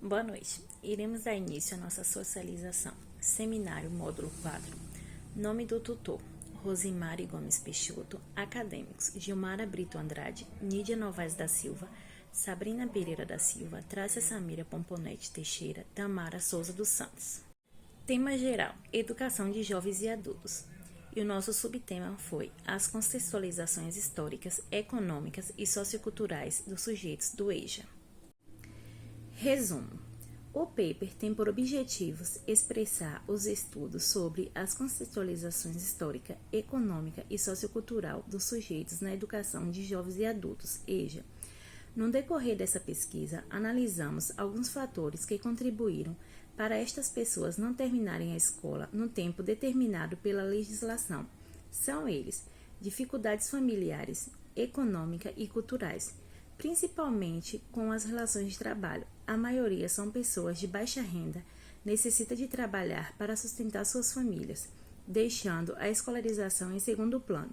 Boa noite. Iremos dar início à nossa socialização. Seminário Módulo 4. Nome do tutor: Rosimari Gomes Peixoto. Acadêmicos: Gilmara Brito Andrade, Nídia Novaes da Silva, Sabrina Pereira da Silva, Trácia Samira Pomponete Teixeira, Tamara Souza dos Santos. Tema geral: Educação de jovens e adultos. E o nosso subtema foi as contextualizações históricas, econômicas e socioculturais dos sujeitos do EJA. Resumo: o paper tem por objetivos expressar os estudos sobre as contextualizações histórica, econômica e sociocultural dos sujeitos na educação de jovens e adultos, EJA. No decorrer dessa pesquisa, analisamos alguns fatores que contribuíram para estas pessoas não terminarem a escola no tempo determinado pela legislação. São eles: dificuldades familiares, econômicas e culturais, principalmente com as relações de trabalho. A maioria são pessoas de baixa renda, necessita de trabalhar para sustentar suas famílias, deixando a escolarização em segundo plano.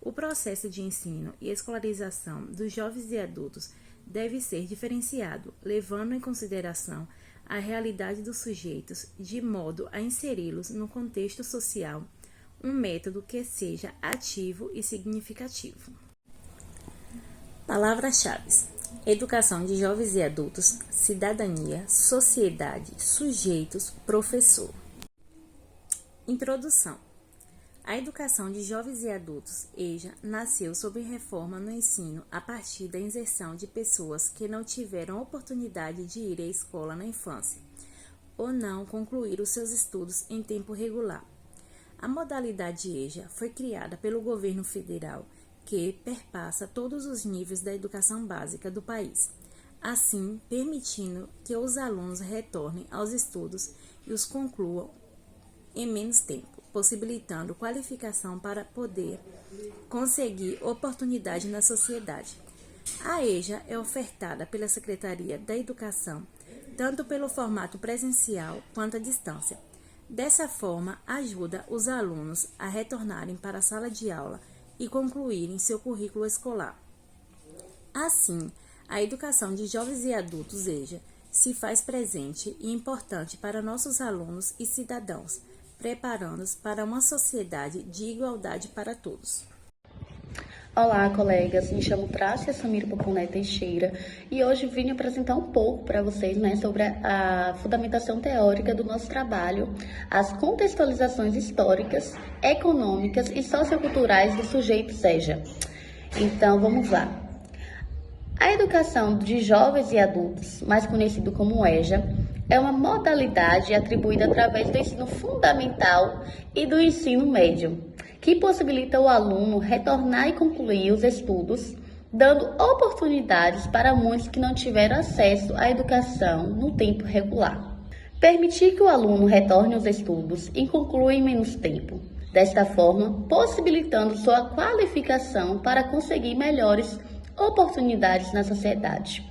O processo de ensino e escolarização dos jovens e adultos deve ser diferenciado, levando em consideração a realidade dos sujeitos, de modo a inseri-los no contexto social, um método que seja ativo e significativo. Palavras-chave: educação de jovens e adultos, cidadania, sociedade, sujeitos, professor. Introdução. A educação de jovens e adultos, EJA, nasceu sob reforma no ensino a partir da inserção de pessoas que não tiveram oportunidade de ir à escola na infância ou não concluir os seus estudos em tempo regular. A modalidade EJA foi criada pelo governo federal, que perpassa todos os níveis da educação básica do país, assim permitindo que os alunos retornem aos estudos e os concluam em menos tempo, possibilitando qualificação para poder conseguir oportunidade na sociedade. A EJA é ofertada pela Secretaria da Educação, tanto pelo formato presencial quanto à distância. Dessa forma, ajuda os alunos a retornarem para a sala de aula e concluírem seu currículo escolar. Assim, a educação de jovens e adultos EJA se faz presente e importante para nossos alunos e cidadãos, preparando-os para uma sociedade de igualdade para todos. Olá, colegas, me chamo Trácia Samira Pomponete Teixeira e hoje vim apresentar um pouco para vocês, sobre a fundamentação teórica do nosso trabalho, as contextualizações históricas, econômicas e socioculturais dos sujeitos EJA. Então, vamos lá. A educação de jovens e adultos, mais conhecido como EJA, é uma modalidade atribuída através do ensino fundamental e do ensino médio, que possibilita o aluno retornar e concluir os estudos, dando oportunidades para muitos que não tiveram acesso à educação no tempo regular. Permitir que o aluno retorne aos estudos e conclua em menos tempo, desta forma, possibilitando sua qualificação para conseguir melhores oportunidades na sociedade.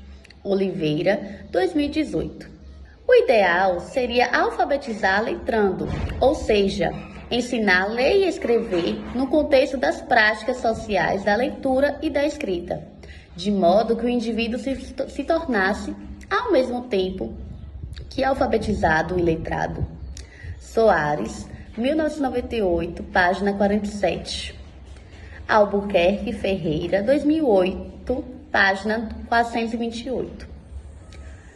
Oliveira, 2018. O ideal seria alfabetizar letrando, ou seja, ensinar a ler e escrever no contexto das práticas sociais da leitura e da escrita, de modo que o indivíduo se tornasse, ao mesmo tempo, que alfabetizado e letrado. Soares, 1998, página 47. Albuquerque Ferreira, 2008, página 428.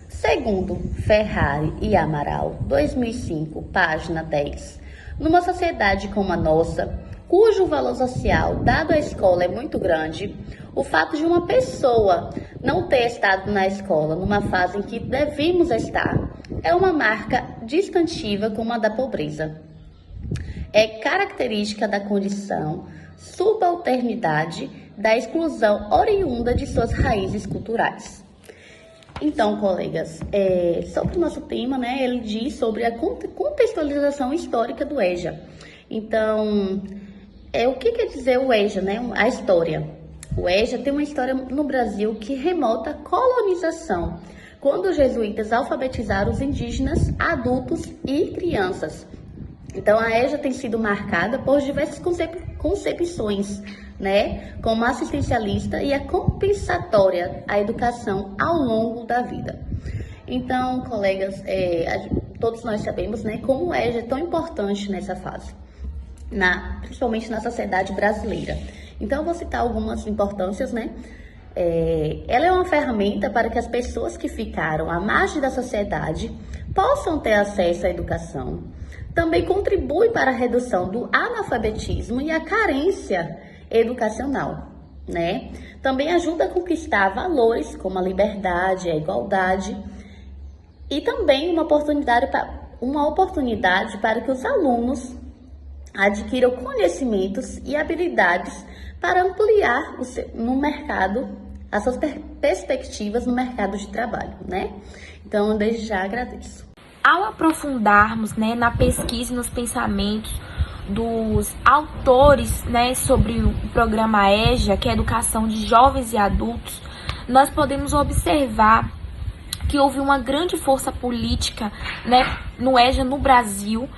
Segundo Ferrari e Amaral, 2005, página 10. Numa sociedade como a nossa, cujo valor social dado à escola é muito grande, o fato de uma pessoa não ter estado na escola numa fase em que devemos estar é uma marca distintiva como a da pobreza. É característica da condição subalternidade da exclusão oriunda de suas raízes culturais. Então, colegas, sobre o nosso tema, ele diz sobre a contextualização histórica do EJA. Então, o que quer dizer o EJA, A história. O EJA tem uma história no Brasil que remota à colonização, quando os jesuítas alfabetizaram os indígenas, adultos e crianças. Então, a EJA tem sido marcada por diversas concepções, como a assistencialista e a compensatória à educação ao longo da vida. Então, colegas, todos nós sabemos, né, como o EJA é tão importante nessa fase, principalmente na sociedade brasileira. Então, eu vou citar algumas importâncias, né? Ela é uma ferramenta para que as pessoas que ficaram à margem da sociedade possam ter acesso à educação. Também contribui para a redução do analfabetismo e a carência educacional, né? Também ajuda a conquistar valores como a liberdade, a igualdade e também uma oportunidade para que os alunos adquiram conhecimentos e habilidades para ampliar no mercado as suas perspectivas no mercado de trabalho, né? Então, eu desde já agradeço. Ao aprofundarmos, né, na pesquisa e nos pensamentos dos autores, né, sobre o programa EJA, que é a Educação de Jovens e Adultos, nós podemos observar que houve uma grande força política, né, no EJA no Brasil,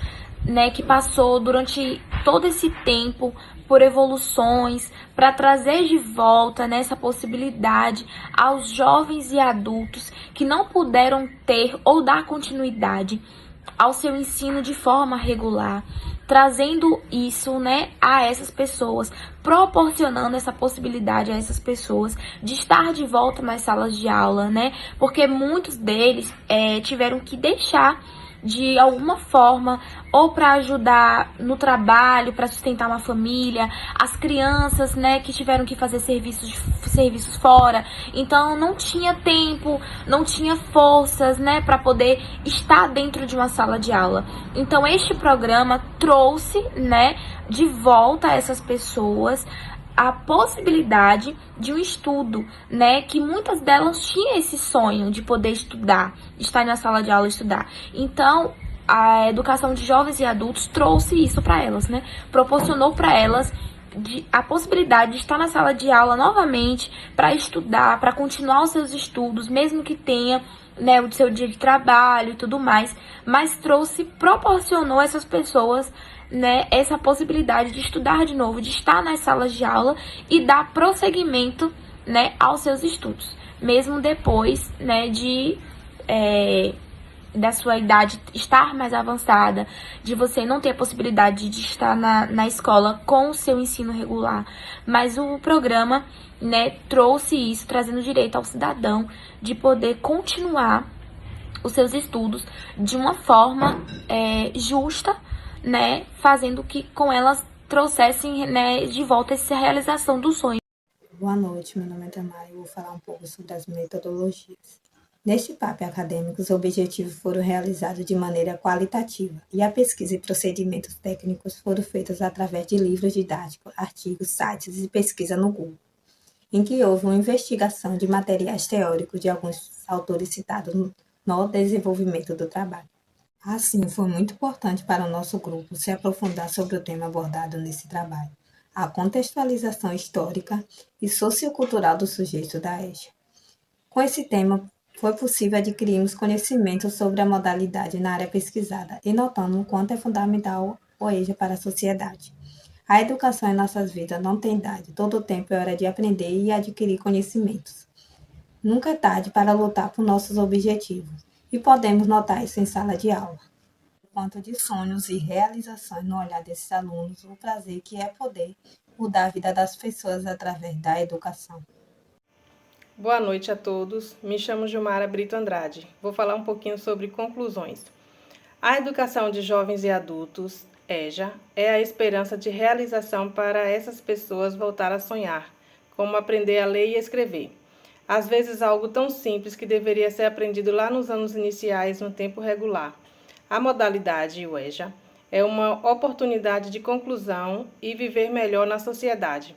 né, que passou durante todo esse tempo por evoluções para trazer de volta nessa possibilidade aos jovens e adultos que não puderam ter ou dar continuidade ao seu ensino de forma regular, trazendo isso, né, a essas pessoas, proporcionando essa possibilidade a essas pessoas de estar de volta nas salas de aula, né, porque muitos deles tiveram que deixar de alguma forma, ou para ajudar no trabalho, para sustentar uma família, as crianças, né, que tiveram que fazer serviços fora, então não tinha tempo, não tinha forças, né, para poder estar dentro de uma sala de aula. Então este programa trouxe, né, de volta essas pessoas a possibilidade de um estudo, né, que muitas delas tinham esse sonho de poder estudar, estar na sala de aula e estudar. Então, a educação de jovens e adultos trouxe isso para elas, né, proporcionou para elas a possibilidade de estar na sala de aula novamente para estudar, para continuar os seus estudos, mesmo que tenha, né, o seu dia de trabalho e tudo mais, mas proporcionou essas pessoas, né, essa possibilidade de estudar de novo, de estar nas salas de aula e dar prosseguimento, né, aos seus estudos, mesmo depois, né, da sua idade estar mais avançada, de você não ter a possibilidade de estar na escola com o seu ensino regular. Mas o programa, né, trouxe isso, trazendo direito ao cidadão de poder continuar os seus estudos de uma forma justa, né, fazendo que com elas trouxessem, né, de volta essa realização do sonho. Boa noite, meu nome é Tamara e vou falar um pouco sobre as metodologias. Neste PAP acadêmico, os objetivos foram realizados de maneira qualitativa e a pesquisa e procedimentos técnicos foram feitos através de livros didáticos, artigos, sites e pesquisa no Google, em que houve uma investigação de materiais teóricos de alguns autores citados no desenvolvimento do trabalho. Assim, foi muito importante para o nosso grupo se aprofundar sobre o tema abordado nesse trabalho, a contextualização histórica e sociocultural do sujeito da EJA. Com esse tema, foi possível adquirirmos conhecimento sobre a modalidade na área pesquisada e notamos o quanto é fundamental o EJA para a sociedade. A educação em nossas vidas não tem idade, todo o tempo é hora de aprender e adquirir conhecimentos. Nunca é tarde para lutar por nossos objetivos, e podemos notar isso em sala de aula. O quanto de sonhos e realizações no olhar desses alunos, o prazer que é poder mudar a vida das pessoas através da educação. Boa noite a todos, me chamo Gilmara Brito Andrade. Vou falar um pouquinho sobre conclusões. A educação de jovens e adultos, EJA, é a esperança de realização para essas pessoas voltar a sonhar, como aprender a ler e escrever. Às vezes algo tão simples que deveria ser aprendido lá nos anos iniciais no tempo regular. A modalidade, o EJA, é uma oportunidade de conclusão e viver melhor na sociedade.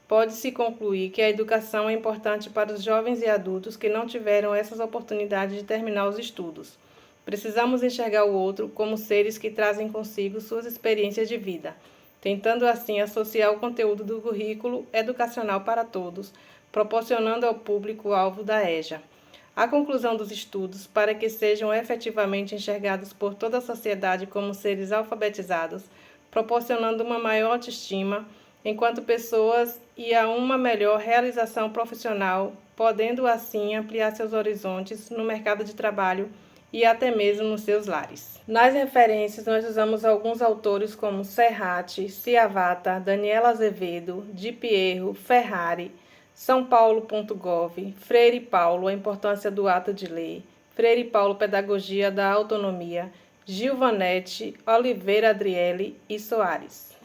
Pode-se concluir que a educação é importante para os jovens e adultos que não tiveram essas oportunidades de terminar os estudos. Precisamos enxergar o outro como seres que trazem consigo suas experiências de vida, tentando assim associar o conteúdo do currículo educacional para todos, proporcionando ao público-alvo da EJA a conclusão dos estudos para que sejam efetivamente enxergados por toda a sociedade como seres alfabetizados, proporcionando uma maior autoestima enquanto pessoas e a uma melhor realização profissional, podendo assim ampliar seus horizontes no mercado de trabalho e até mesmo nos seus lares. Nas referências, nós usamos alguns autores como Serrati, Ciavata, Daniela Azevedo, Di Pierro, Ferrari, sãopaulo.gov, Freire Paulo, A Importância do Ato de Lei, Freire Paulo, Pedagogia da Autonomia, Gil Vanetti, Oliveira Adriele e Soares.